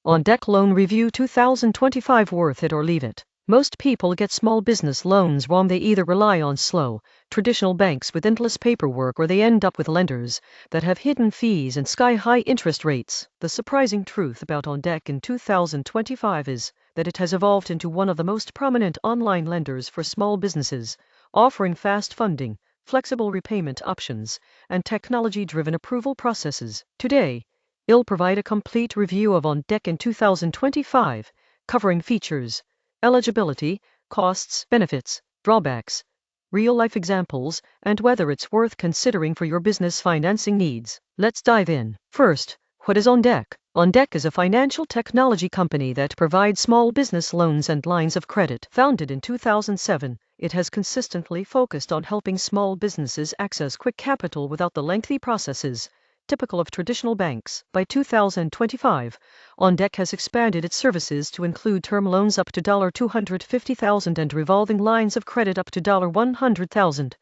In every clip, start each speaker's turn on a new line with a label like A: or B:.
A: On Deck Loan Review 2025. Worth it or leave it? Most people get small business loans wrong. They either rely on slow, traditional banks with endless paperwork, or they end up with lenders that have hidden fees and sky-high interest rates. The surprising truth about On Deck in 2025 is that it has evolved into one of the most prominent online lenders for small businesses, offering fast funding, flexible repayment options, and technology-driven approval processes. Today, I'll provide a complete review of On Deck in 2025, covering features, eligibility, costs, benefits, drawbacks, real-life examples, and whether it's worth considering for your business financing needs. Let's dive in. First, what is On Deck? On Deck is a financial technology company that provides small business loans and lines of credit. Founded in 2007, it has consistently focused on helping small businesses access quick capital without the lengthy processes typical of traditional banks. By 2025, On Deck has expanded its services to include term loans up to $250,000 and revolving lines of credit up to $100,000,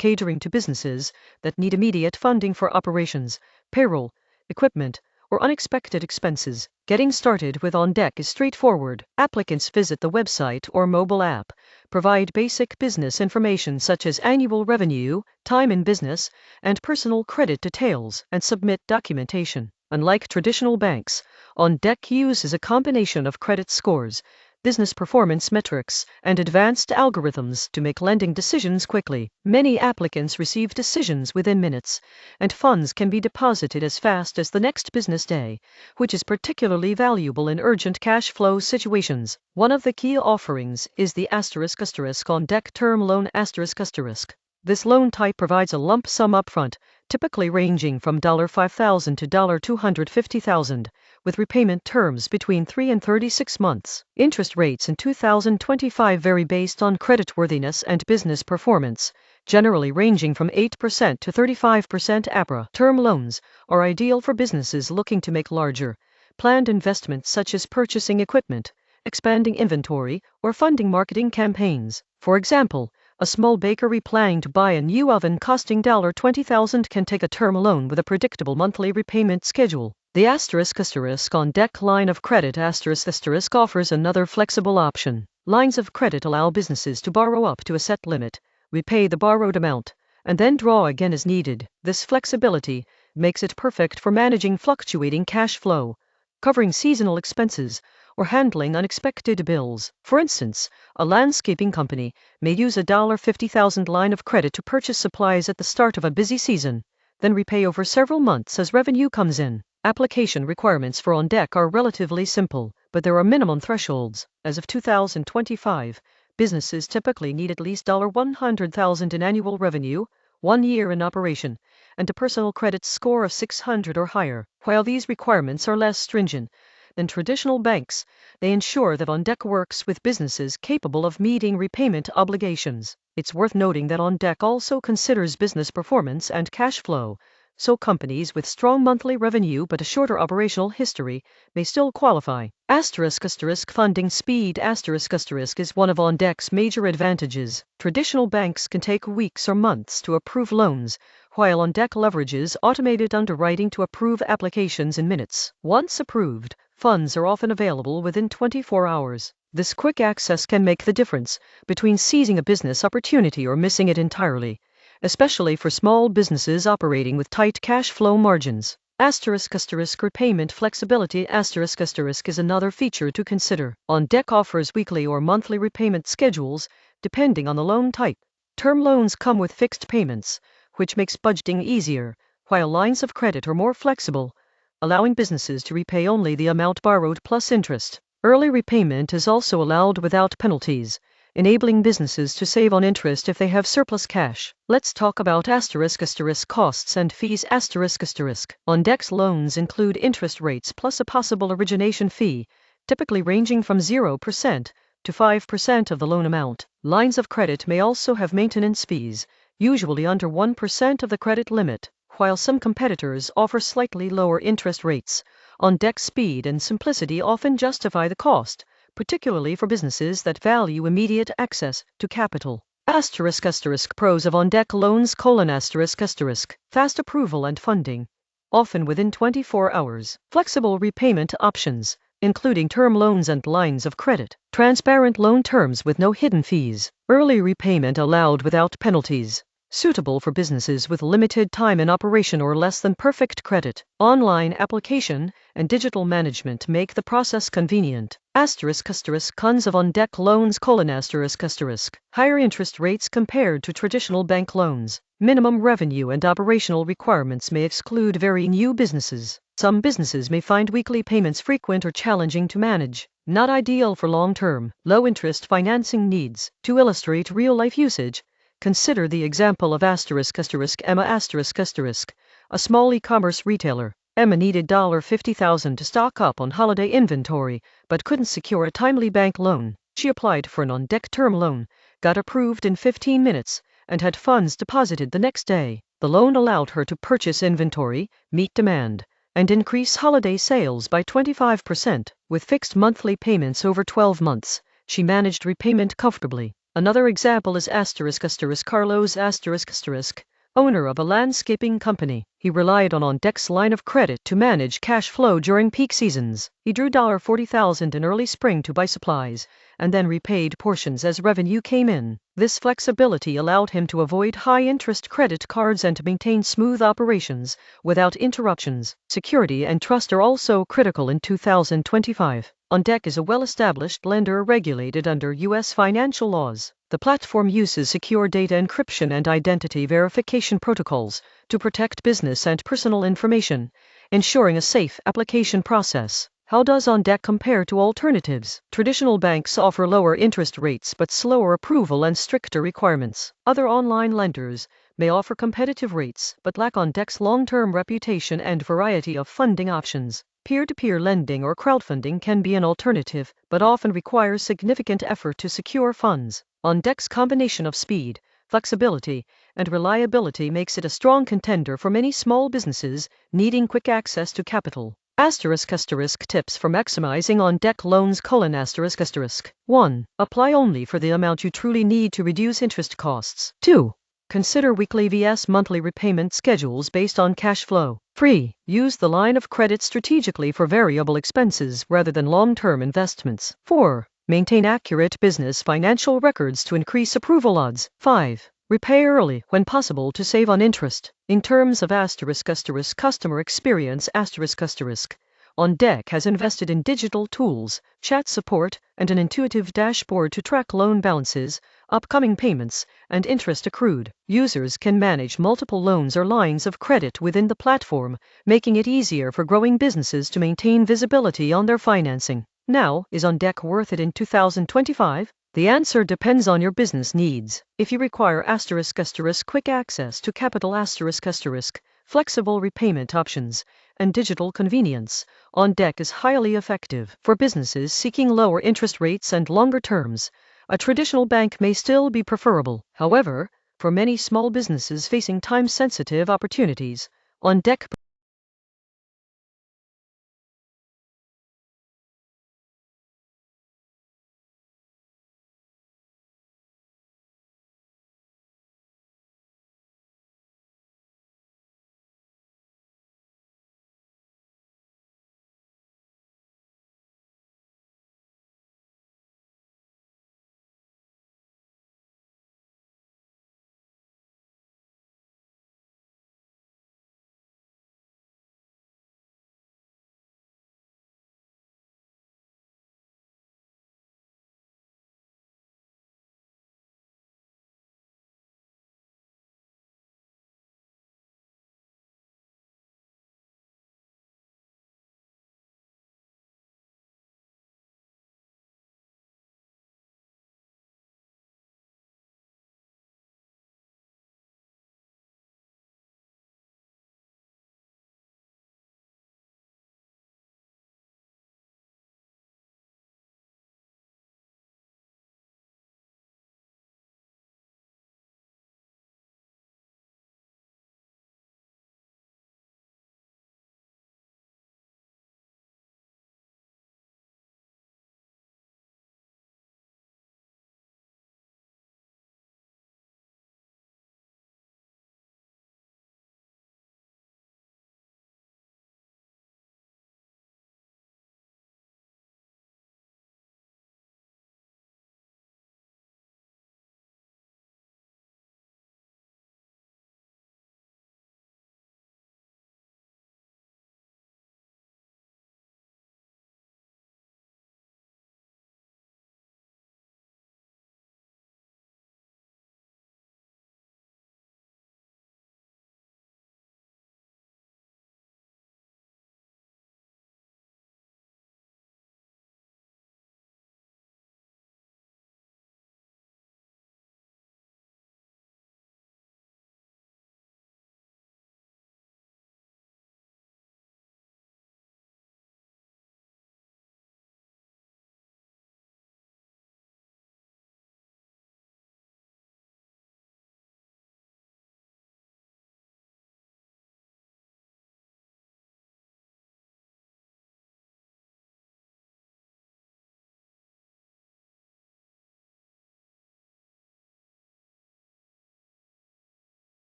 A: catering to businesses that need immediate funding for operations, payroll, equipment, or unexpected expenses. Getting started with On Deck is straightforward. Applicants visit the website or mobile app, provide basic business information such as annual revenue, time in business, and personal credit details, and submit documentation. Unlike traditional banks, On Deck uses a combination of credit scores, business performance metrics, and advanced algorithms to make lending decisions quickly. Many applicants receive decisions within minutes, and funds can be deposited as fast as the next business day, which is particularly valuable in urgent cash flow situations. One of the key offerings is the *** On Deck Term Loan ***. This loan type provides a lump sum upfront, typically ranging from $5,000 to $250,000, with repayment terms between 3 and 36 months. Interest rates in 2025 vary based on creditworthiness and business performance, generally ranging from 8% to 35%. APRA term loans are ideal for businesses looking to make larger, planned investments such as purchasing equipment, expanding inventory, or funding marketing campaigns. For example, a small bakery planning to buy a new oven costing $20,000 can take a term loan with a predictable monthly repayment schedule. The ** On Deck line of credit ** offers another flexible option. Lines of credit allow businesses to borrow up to a set limit, repay the borrowed amount, and then draw again as needed. This flexibility makes it perfect for managing fluctuating cash flow, covering seasonal expenses, or handling unexpected bills. For instance, a landscaping company may use a $50,000 line of credit to purchase supplies at the start of a busy season, then repay over several months as revenue comes in. Application requirements for On Deck are relatively simple, but there are minimum thresholds. As of 2025, businesses typically need at least $100,000 in annual revenue, 1 year in operation, and a personal credit score of 600 or higher. While these requirements are less stringent than traditional banks, they ensure that On Deck works with businesses capable of meeting repayment obligations. It's worth noting that On Deck also considers business performance and cash flow, so companies with strong monthly revenue but a shorter operational history may still qualify. ** Funding speed ** is one of On Deck's major advantages. Traditional banks can take weeks or months to approve loans, while On Deck leverages automated underwriting to approve applications in minutes. Once approved, funds are often available within 24 hours. This quick access can make the difference between seizing a business opportunity or missing it entirely, especially for small businesses operating with tight cash flow margins. ** Repayment flexibility ** is another feature to consider. On Deck offers weekly or monthly repayment schedules, depending on the loan type. Term loans come with fixed payments, which makes budgeting easier, while lines of credit are more flexible, allowing businesses to repay only the amount borrowed plus interest. Early repayment is also allowed without penalties, enabling businesses to save on interest if they have surplus cash. Let's talk about ** costs and fees ** On Deck's loans include interest rates plus a possible origination fee, typically ranging from 0% to 5% of the loan amount. Lines of credit may also have maintenance fees, usually under 1% of the credit limit. While some competitors offer slightly lower interest rates, On Deck's speed and simplicity often justify the cost, particularly for businesses that value immediate access to capital. ** Pros of On Deck loans: ** Fast approval and funding, often within 24 hours. Flexible repayment options. including term loans and lines of credit, transparent loan terms with no hidden fees, early repayment allowed without penalties, suitable for businesses with limited time in operation or less than perfect credit. Online application and digital management make the process convenient. Cons of on-deck loans: higher interest rates compared to traditional bank loans. Minimum revenue and operational requirements may exclude very new businesses. Some businesses may find weekly payments frequent or challenging to manage. Not ideal for long-term, low-interest financing needs. To illustrate real-life usage, consider the example of Emma a small e-commerce retailer. Emma needed $50,000 to stock up on holiday inventory, but couldn't secure a timely bank loan. She applied for an on-deck term loan, got approved in 15 minutes, and had funds deposited the next day. The loan allowed her to purchase inventory, meet demand, and increase holiday sales by 25%. With fixed monthly payments over 12 months, she managed repayment comfortably. Another example is Carlos owner of a landscaping company. He relied on-deck's line of credit to manage cash flow during peak seasons. He drew $40,000 in early spring to buy supplies, and then repaid portions as revenue came in. This flexibility allowed him to avoid high-interest credit cards and to maintain smooth operations without interruptions. Security and trust are also critical in 2025. On-deck is a well-established lender regulated under U.S. financial laws. The platform uses secure data encryption and identity verification protocols to protect business and personal information, ensuring a safe application process. How does on-deck compare to alternatives? Traditional banks offer lower interest rates but slower approval and stricter requirements. Other online lenders may offer competitive rates but lack on-deck's long-term reputation and variety of funding options. Peer-to-peer lending or crowdfunding can be an alternative, but often requires significant effort to secure funds. On-deck's combination of speed, flexibility, and reliability makes it a strong contender for many small businesses needing quick access to capital. Tips for maximizing on-deck loans: 1. Apply only for the amount you truly need to reduce interest costs. 2. Consider weekly vs monthly repayment schedules based on cash flow. 3. Use the line of credit strategically for variable expenses rather than long-term investments. 4. Maintain accurate business financial records to increase approval odds. 5. Repay early when possible to save on interest. In terms of customer experience, On-deck has invested in digital tools, chat support, and an intuitive dashboard to track loan balances, upcoming payments, and interest accrued. Users can manage multiple loans or lines of credit within the platform, making it easier for growing businesses to maintain visibility on their financing. Now, is on-deck worth it in 2025? The answer depends on your business needs. If you require **quick access to capital **, flexible repayment options, and digital convenience, on-deck is highly effective. For businesses seeking lower interest rates and longer terms, a traditional bank may still be preferable. However, for many small businesses facing time-sensitive opportunities, on-deck